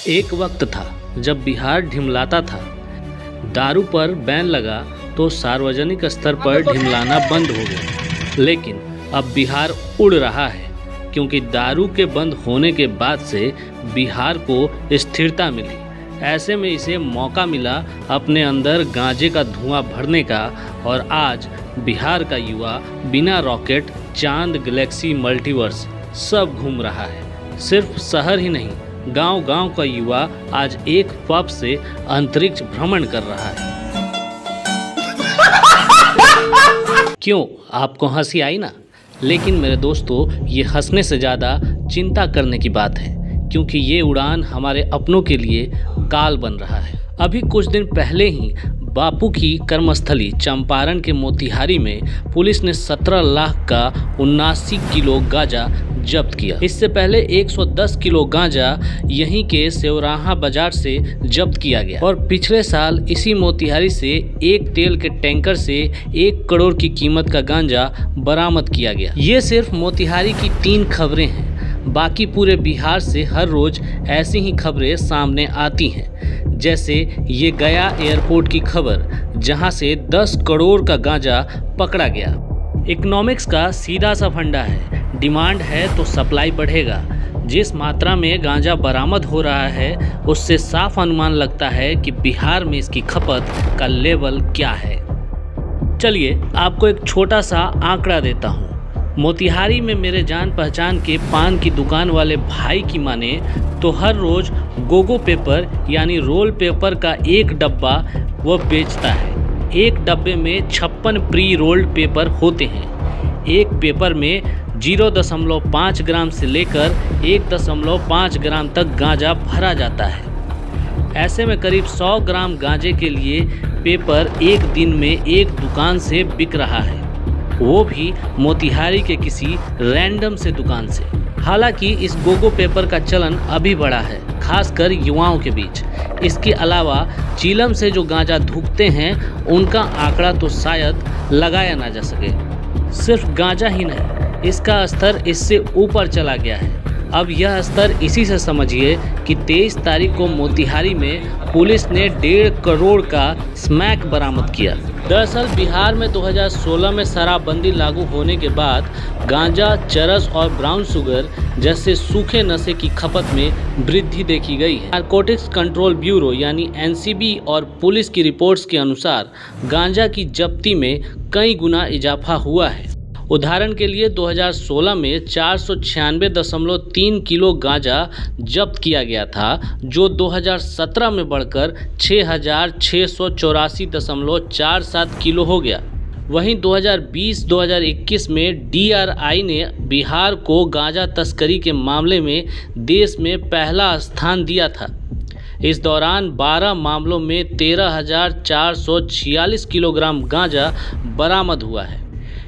एक वक्त था जब बिहार ढिमलाता था। दारू पर बैन लगा तो सार्वजनिक स्तर पर ढिमलाना बंद हो गया। लेकिन अब बिहार उड़ रहा है, क्योंकि दारू के बंद होने के बाद से बिहार को स्थिरता मिली। ऐसे में इसे मौका मिला अपने अंदर गांजे का धुआं भरने का, और आज बिहार का युवा बिना रॉकेट, चांद, गैलेक्सी, मल्टीवर्स सब घूम रहा है। सिर्फ शहर ही नहीं, गांव-गांव का युवा आज एक पब से अंतरिक्ष भ्रमण कर रहा है। क्यों, आपको हंसी आई ना? लेकिन मेरे दोस्तों, ये हंसने से ज़्यादा चिंता करने की बात है, क्योंकि ये उड़ान हमारे अपनों के लिए काल बन रहा है। अभी कुछ दिन पहले ही बापू की कर्मस्थली चंपारण के मोतिहारी में पुलिस ने 17 लाख का 79 किलो गांजा जब्त किया। इससे पहले 110 किलो गांजा यहीं के सेवराहा बाजार से जब्त किया गया, और पिछले साल इसी मोतिहारी से एक तेल के टैंकर से 1 करोड़ की कीमत का गांजा बरामद किया गया। ये सिर्फ मोतिहारी की 3 खबरें हैं। बाकी पूरे बिहार से हर रोज ऐसी ही खबरें सामने आती हैं। जैसे ये गया एयरपोर्ट की खबर, जहां से 10 करोड़ का गांजा पकड़ा गया। इकोनॉमिक्स का सीधा सा फंडा है, डिमांड है तो सप्लाई बढ़ेगा। जिस मात्रा में गांजा बरामद हो रहा है, उससे साफ अनुमान लगता है कि बिहार में इसकी खपत का लेवल क्या है। चलिए आपको एक छोटा सा आंकड़ा देता हूँ। मोतिहारी में मेरे जान पहचान के पान की दुकान वाले भाई की माने तो हर रोज गोगो पेपर यानी रोल पेपर का 1 डब्बा वो बेचता है। एक डब्बे में 56 प्री रोल्ड पेपर होते हैं। एक पेपर में 0.5 ग्राम से लेकर 1.5 ग्राम तक गांजा भरा जाता है। ऐसे में करीब 100 ग्राम गांजे के लिए पेपर एक दिन में एक दुकान से बिक रहा है, वो भी मोतिहारी के किसी रैंडम से दुकान से। हालांकि इस गोगो पेपर का चलन अभी बढ़ा है, खासकर युवाओं के बीच। इसके अलावा चीलम से जो गांजा धुकते हैं, उनका आंकड़ा तो शायद लगाया ना जा सके। सिर्फ गांजा ही नहीं, इसका स्तर इससे ऊपर चला गया है। अब यह स्तर इसी से समझिए कि 23 तारीख को मोतिहारी में पुलिस ने 1.5 करोड़ का स्मैक बरामद किया। दरअसल बिहार में 2016 में शराबबंदी लागू होने के बाद गांजा, चरस और ब्राउन शुगर जैसे सूखे नशे की खपत में वृद्धि देखी गई है। नारकोटिक्स कंट्रोल ब्यूरो यानी NCB और पुलिस की रिपोर्ट्स के अनुसार गांजा की जब्ती में कई गुना इजाफा हुआ है। उदाहरण के लिए 2016 में 496.3 किलो गांजा जब्त किया गया था, जो 2017 में बढ़कर 6,684.47 किलो हो गया। वहीं 2020-2021 में DRI ने बिहार को गांजा तस्करी के मामले में देश में पहला स्थान दिया था। इस दौरान 12 मामलों में 13,446 किलोग्राम गांजा बरामद हुआ है।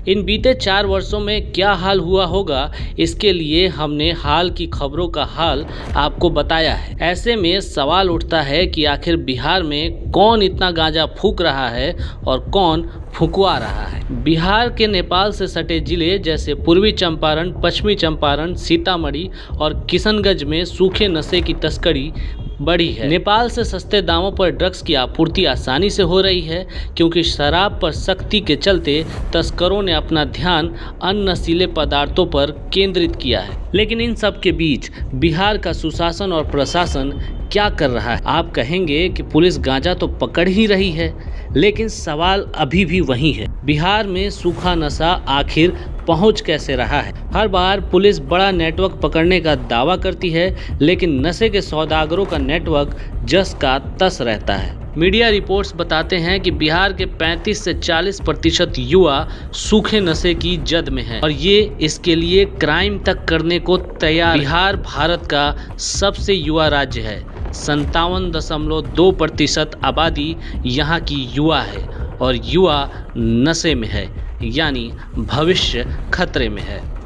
इन बीते 4 वर्षों में क्या हाल हुआ होगा, इसके लिए हमने हाल की खबरों का हाल आपको बताया है। ऐसे में सवाल उठता है कि आखिर बिहार में कौन इतना गांजा फूंक रहा है और कौन फुकवा रहा है। बिहार के नेपाल से सटे जिले जैसे पूर्वी चंपारण, पश्चिमी चंपारण, सीतामढ़ी और किशनगंज में सूखे नशे की तस्करी बढ़ी है। नेपाल से सस्ते दामों पर ड्रग्स की आपूर्ति आसानी से हो रही है, क्योंकि शराब पर सख्ती के चलते तस्करों ने अपना ध्यान अन्य नशीले पदार्थों पर केंद्रित किया है। लेकिन इन सब के बीच बिहार का सुशासन और प्रशासन क्या कर रहा है? आप कहेंगे कि पुलिस गांजा तो पकड़ ही रही है, लेकिन सवाल अभी भी वही है, बिहार में सूखा नशा आखिर पहुंच कैसे रहा है? हर बार पुलिस बड़ा नेटवर्क पकड़ने का दावा करती है, लेकिन नशे के सौदागरों का नेटवर्क जस का तस रहता है। मीडिया रिपोर्ट्स बताते हैं कि बिहार के 35 से 40% युवा सूखे नशे की जद में है, और ये इसके लिए क्राइम तक करने को तैयार। बिहार भारत का सबसे युवा राज्य है। 57.2% आबादी यहाँ की युवा है, और युवा नशे में है, यानी भविष्य खतरे में है।